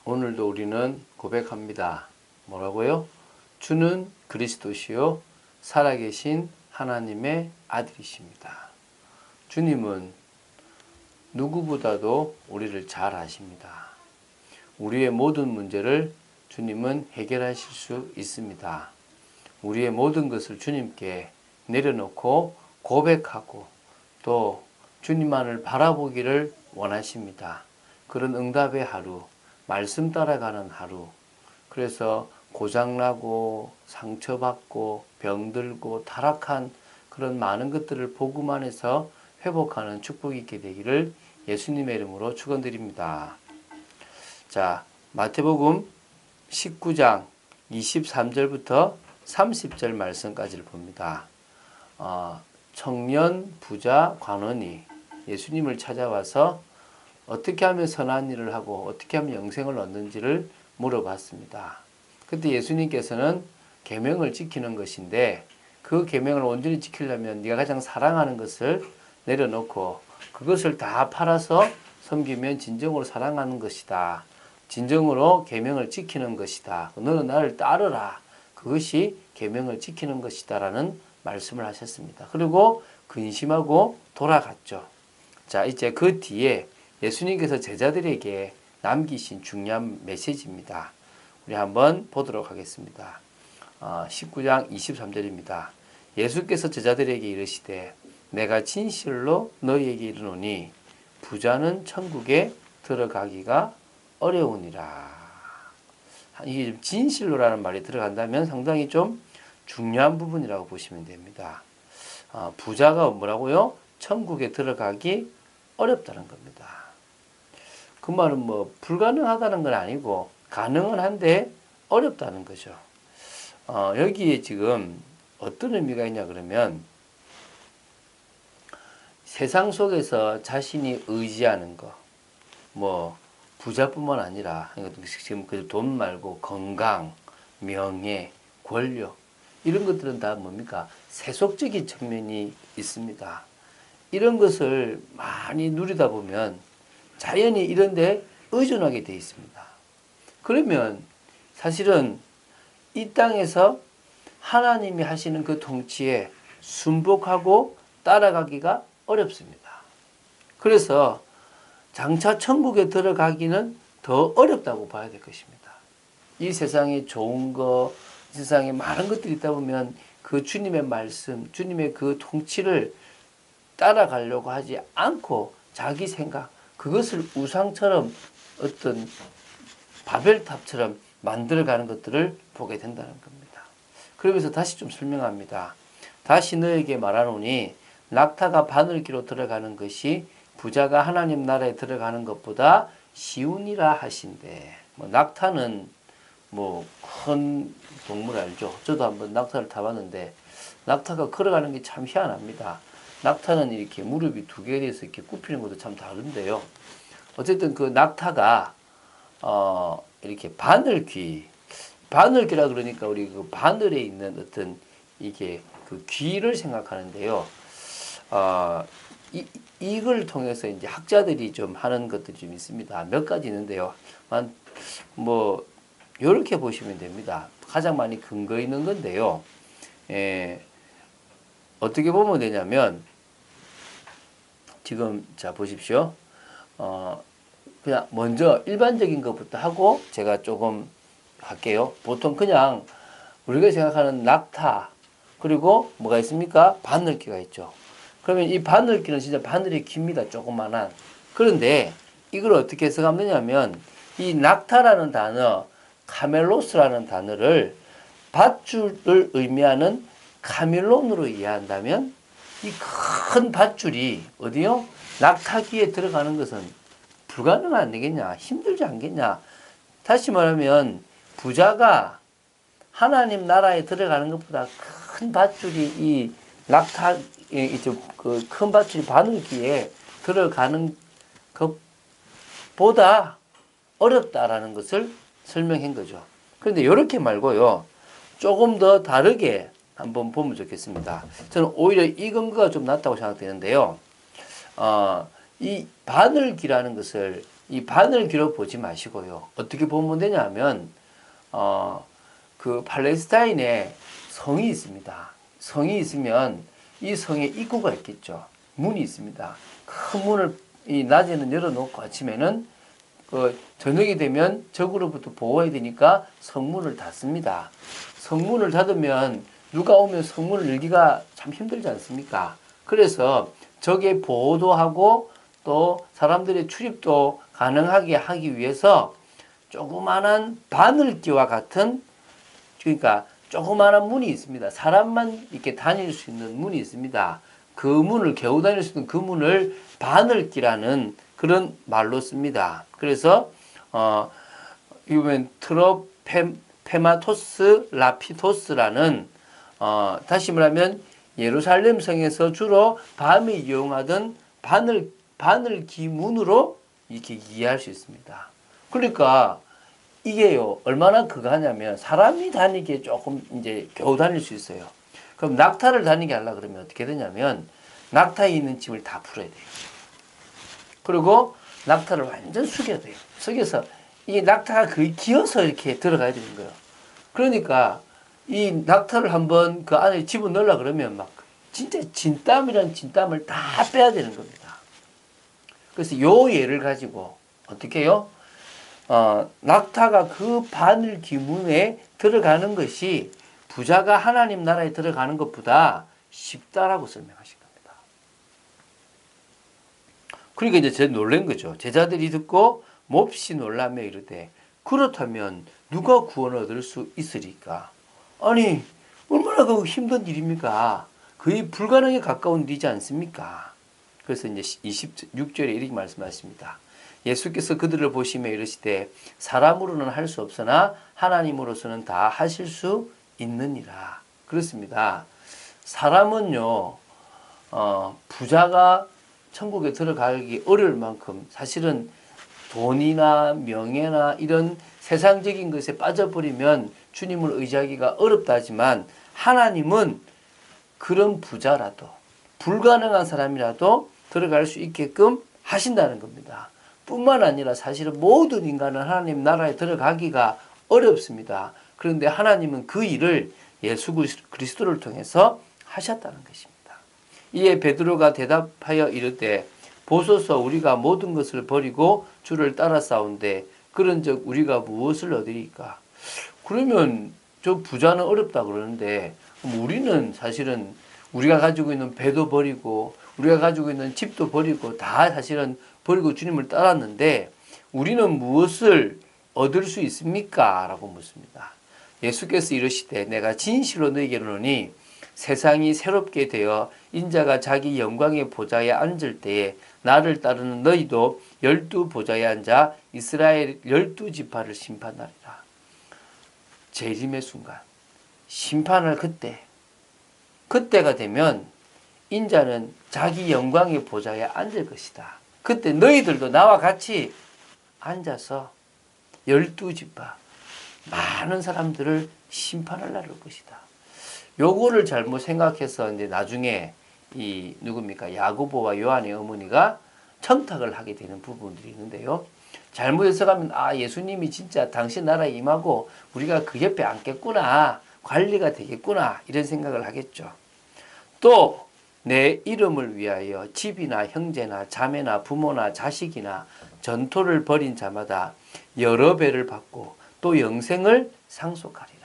오늘도 우리는 고백합니다. 뭐라고요? 주는 그리스도시요 살아계신 하나님의 아들이십니다. 주님은 누구보다도 우리를 잘 아십니다. 우리의 모든 문제를 주님은 해결하실 수 있습니다. 우리의 모든 것을 주님께 내려놓고 고백하고 또 주님만을 바라보기를 원하십니다. 그런 응답의 하루, 말씀 따라가는 하루. 그래서 고장나고 상처받고 병들고 타락한 그런 많은 것들을 복음 안에서 회복하는 축복이 있게 되기를 예수님의 이름으로 축원드립니다. 자, 마태복음 19장 23절부터 30절 말씀까지를 봅니다. 청년 부자 관원이 예수님을 찾아와서 어떻게 하면 선한 일을 하고 어떻게 하면 영생을 얻는지를 물어봤습니다. 그때 예수님께서는 계명을 지키는 것인데 그 계명을 온전히 지키려면 네가 가장 사랑하는 것을 내려놓고 그것을 다 팔아서 섬기면 진정으로 사랑하는 것이다. 진정으로 계명을 지키는 것이다. 너는 나를 따르라. 그것이 계명을 지키는 것이다 라는 말씀을 하셨습니다. 그리고 근심하고 돌아갔죠. 자, 이제 그 뒤에 예수님께서 제자들에게 남기신 중요한 메시지입니다. 우리 한번 보도록 하겠습니다. 19장 23절입니다. 예수께서 제자들에게 이르시되 내가 진실로 너희에게 이르노니 부자는 천국에 들어가기가 어려우니라. 이게 진실로라는 말이 들어간다면 상당히 좀 중요한 부분이라고 보시면 됩니다. 부자가 뭐라고요? 천국에 들어가기 어렵다는 겁니다. 그 말은 뭐 불가능하다는 건 아니고 가능은 한데 어렵다는 거죠. 여기에 지금 어떤 의미가 있냐 그러면 세상 속에서 자신이 의지하는 거, 뭐 부자뿐만 아니라 지금 그 돈 말고 건강, 명예, 권력 이런 것들은 다 뭡니까? 세속적인 측면이 있습니다. 이런 것을 많이 누리다 보면 자연히 이런 데 의존하게 돼 있습니다. 그러면 사실은 이 땅에서 하나님이 하시는 그 통치에 순복하고 따라가기가 어렵습니다. 그래서 장차 천국에 들어가기는 더 어렵다고 봐야 될 것입니다. 이 세상에 좋은 거, 이 세상에 많은 것들이 있다 보면 그 주님의 말씀, 주님의 그 통치를 따라가려고 하지 않고 자기 생각, 그것을 우상처럼 어떤 바벨탑처럼 만들어가는 것들을 보게 된다는 겁니다. 그러면서 다시 좀 설명합니다. 다시 너에게 말하노니 낙타가 바늘기로 들어가는 것이 부자가 하나님 나라에 들어가는 것보다 쉬우니라 하신대. 낙타는 큰 동물 알죠? 저도 한번 낙타를 타봤는데 낙타가 걸어가는 게 참 희한합니다. 낙타는 이렇게 무릎이 두 개에 대해서 이렇게 굽히는 것도 참 다른데요. 어쨌든 그 낙타가 이렇게 바늘귀라 그러니까 우리 그 바늘에 있는 어떤 이게 그 귀를 생각하는데요. 이걸 통해서 이제 학자들이 좀 하는 것들이 좀 있습니다. 몇 가지 있는데요. 이렇게 보시면 됩니다. 가장 많이 근거 있는 건데요. 어떻게 보면 되냐면, 지금, 자, 보십시오. 그냥 먼저 일반적인 것부터 하고 제가 조금 할게요. 보통 그냥 우리가 생각하는 낙타, 그리고 뭐가 있습니까? 바늘귀가 있죠. 그러면 이 바늘귀는 진짜 바늘이 깁니다. 조그만한. 그런데 이걸 어떻게 해석하면 되냐면 이 낙타라는 단어, 카멜로스라는 단어를 밧줄을 의미하는 카밀론으로 이해한다면 이 큰 밧줄이 어디요? 낙타귀에 들어가는 것은 불가능 아니겠냐? 힘들지 않겠냐? 다시 말하면 부자가 하나님 나라에 들어가는 것보다 큰 밧줄이 이 낙타 그 큰 밧줄이 바늘귀에 들어가는 것보다 어렵다라는 것을 설명한 거죠. 그런데 이렇게 말고요. 조금 더 다르게 한번 보면 좋겠습니다. 저는 오히려 이 근거가 좀 낫다고 생각되는데요. 이 바늘귀라는 것을 이 바늘귀로 보지 마시고요. 어떻게 보면 되냐면 그 팔레스타인에 성이 있습니다. 성이 있으면 이 성에 입구가 있겠죠. 문이 있습니다. 큰 문을 이 낮에는 열어놓고 아침에는 그 저녁이 되면 적으로부터 보호해야 되니까 성문을 닫습니다. 성문을 닫으면 누가 오면 성문을 열기가 참 힘들지 않습니까? 그래서 적의 보호도 하고 또 사람들의 출입도 가능하게 하기 위해서 조그마한 바늘귀와 같은, 그러니까 조그마한 문이 있습니다. 사람만 이렇게 다닐 수 있는 문이 있습니다. 그 문을, 겨우 다닐 수 있는 그 문을 바늘귀라는 그런 말로 씁니다. 그래서 이거는 트로페마토스 라피토스라는 다시 말하면 예루살렘 성에서 주로 밤에 이용하던 바늘귀 문으로 이렇게 이해할 수 있습니다. 그러니까 이게요, 얼마나 그거 하냐면 사람이 다니기에 조금 이제 겨우 다닐 수 있어요. 그럼 낙타를 다니게 하려고 그러면 어떻게 되냐면 낙타에 있는 짐을 다 풀어야 돼요. 그리고 낙타를 완전 숙여야 돼요. 숙여서 이 낙타가 거의 기어서 이렇게 들어가야 되는 거예요. 그러니까 이 낙타를 한번 그 안에 집어넣으려고 그러면 막 진짜 진땀이란 진땀을 다 빼야 되는 겁니다. 그래서 요 예를 가지고 어떻게 해요? 낙타가 그 바늘귀 문에 들어가는 것이 부자가 하나님 나라에 들어가는 것보다 쉽다라고 설명하신 겁니다. 그러니까 이제 제가 놀란 거죠. 제자들이 듣고 몹시 놀라며 이르되 그렇다면 누가 구원을 얻을 수 있으리까? 아니 얼마나 그 힘든 일입니까? 거의 불가능에 가까운 일이지 않습니까? 그래서 이제 26절에 이렇게 말씀하십니다. 예수께서 그들을 보시며 이르시되 사람으로는 할 수 없으나 하나님으로서는 다 하실 수 있느니라. 그렇습니다. 사람은요, 부자가 천국에 들어가기 어려울 만큼 사실은 돈이나 명예나 이런 세상적인 것에 빠져버리면 주님을 의지하기가 어렵다 하지만 하나님은 그런 부자라도 불가능한 사람이라도 들어갈 수 있게끔 하신다는 겁니다. 뿐만 아니라 사실은 모든 인간은 하나님 나라에 들어가기가 어렵습니다. 그런데 하나님은 그 일을 예수 그리스도를 통해서 하셨다는 것입니다. 이에 베드로가 대답하여 이르되 보소서 우리가 모든 것을 버리고 주를 따라 싸운데 그런즉 우리가 무엇을 얻으리까? 그러면 저 부자는 어렵다 그러는데 우리는 사실은 우리가 가지고 있는 배도 버리고 우리가 가지고 있는 집도 버리고 다 사실은 버리고 주님을 따랐는데 우리는 무엇을 얻을 수 있습니까? 라고 묻습니다. 예수께서 이르시되 내가 진실로 너희에게 이르노니 세상이 새롭게 되어 인자가 자기 영광의 보좌에 앉을 때에 나를 따르는 너희도 12 보좌에 앉아 이스라엘 12지파를 심판하리라. 재림의 순간 심판할 그때가 되면 인자는 자기 영광의 보좌에 앉을 것이다. 그때 너희들도 나와 같이 앉아서 12지파 많은 사람들을 심판하려는 것이다. 요거를 잘못 생각해서 이제 나중에 이 누굽니까? 야고보와 요한의 어머니가 청탁을 하게 되는 부분들이 있는데요. 잘못 해석하면 예수님이 진짜 당신 나라에 임하고 우리가 그 옆에 앉겠구나. 관리가 되겠구나. 이런 생각을 하겠죠. 또 내 이름을 위하여 집이나 형제나 자매나 부모나 자식이나 전토를 벌인 자마다 여러 배를 받고 또 영생을 상속하리라.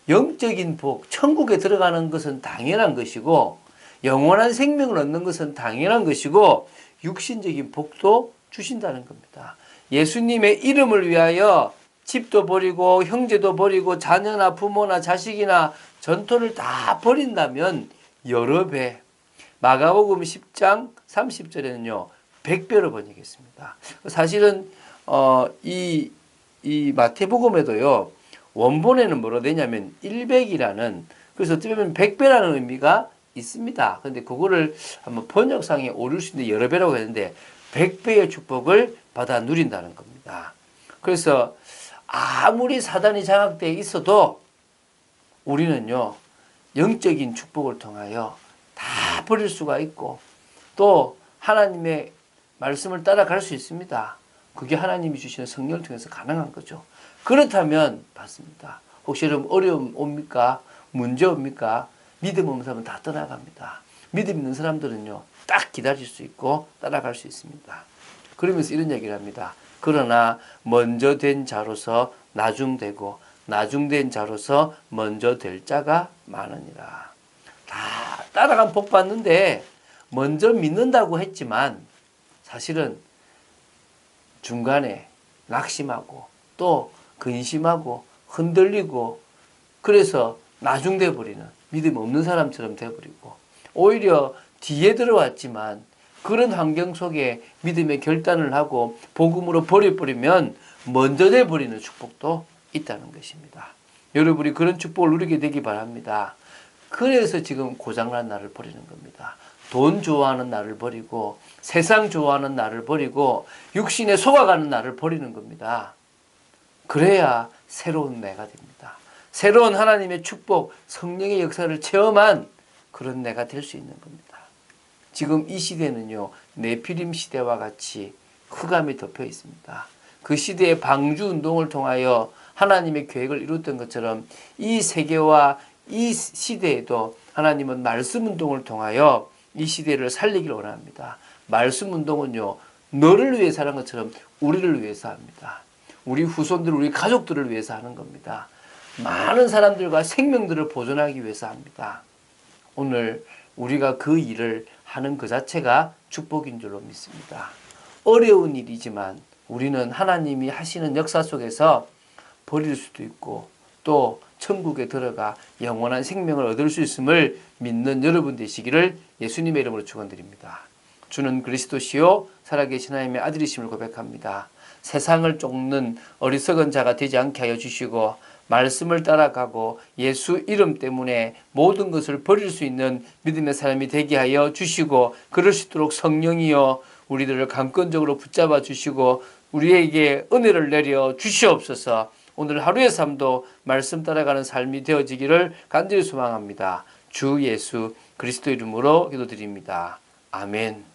영적인 복, 천국에 들어가는 것은 당연한 것이고 영원한 생명을 얻는 것은 당연한 것이고 육신적인 복도 주신다는 겁니다. 예수님의 이름을 위하여 집도 버리고 형제도 버리고 자녀나 부모나 자식이나 전토를 다 버린다면 여러 배. 마가복음 10장 30절에는요. 100배로 번역했습니다. 사실은 이 마태복음에도요. 원본에는 뭐라 되냐면 100이라는 그래서 어떻게 보면 100배라는 의미가 있습니다. 그런데 그거를 한번 번역상에 오를 수 있는 여러 배라고 했는데 100배의 축복을 받아 누린다는 겁니다. 그래서 아무리 사단이 장악되어 있어도 우리는요. 영적인 축복을 통하여 다 버릴 수가 있고 또 하나님의 말씀을 따라갈 수 있습니다. 그게 하나님이 주시는 성령을 통해서 가능한 거죠. 그렇다면 맞습니다. 혹시 여러분 어려움 옵니까? 문제 옵니까? 믿음 없는 사람은 다 떠나갑니다. 믿음 있는 사람들은요, 딱 기다릴 수 있고 따라갈 수 있습니다. 그러면서 이런 얘기를 합니다. 그러나 먼저 된 자로서 나중되고 나중된 자로서 먼저 될 자가 많으니라. 다 따라간 복 받는데 먼저 믿는다고 했지만 사실은 중간에 낙심하고 또 근심하고 흔들리고 그래서 나중돼 버리는 믿음 없는 사람처럼 돼버리고 오히려 뒤에 들어왔지만 그런 환경 속에 믿음의 결단을 하고 복음으로 버려버리면 먼저 돼버리는 축복도 있다는 것입니다. 여러분이 그런 축복을 누리게 되기 바랍니다. 그래서 지금 고장난 나를 버리는 겁니다. 돈 좋아하는 나를 버리고 세상 좋아하는 나를 버리고 육신에 속아가는 나를 버리는 겁니다. 그래야 새로운 내가 됩니다. 새로운 하나님의 축복, 성령의 역사를 체험한 그런 내가 될 수 있는 겁니다. 지금 이 시대는요, 네피림 시대와 같이 흑암이 덮여 있습니다. 그 시대의 방주 운동을 통하여 하나님의 계획을 이뤘던 것처럼 이 세계와 이 시대에도 하나님은 말씀 운동을 통하여 이 시대를 살리기를 원합니다. 말씀 운동은요, 너를 위해서 하는 것처럼 우리를 위해서 합니다. 우리 후손들, 우리 가족들을 위해서 하는 겁니다. 많은 사람들과 생명들을 보존하기 위해서 합니다. 오늘 우리가 그 일을 하는 그 자체가 축복인 줄로 믿습니다. 어려운 일이지만 우리는 하나님이 하시는 역사 속에서 버릴 수도 있고 또 천국에 들어가 영원한 생명을 얻을 수 있음을 믿는 여러분 되시기를 예수님의 이름으로 축원드립니다. 주는 그리스도시요 살아계신 하나님의 아들이심을 고백합니다. 세상을 쫓는 어리석은 자가 되지 않게 하여 주시고 말씀을 따라가고 예수 이름 때문에 모든 것을 버릴 수 있는 믿음의 사람이 되게 하여 주시고 그럴 수 있도록 성령이여 우리들을 강권적으로 붙잡아 주시고 우리에게 은혜를 내려 주시옵소서. 오늘 하루의 삶도 말씀 따라가는 삶이 되어지기를 간절히 소망합니다. 주 예수 그리스도 이름으로 기도드립니다. 아멘.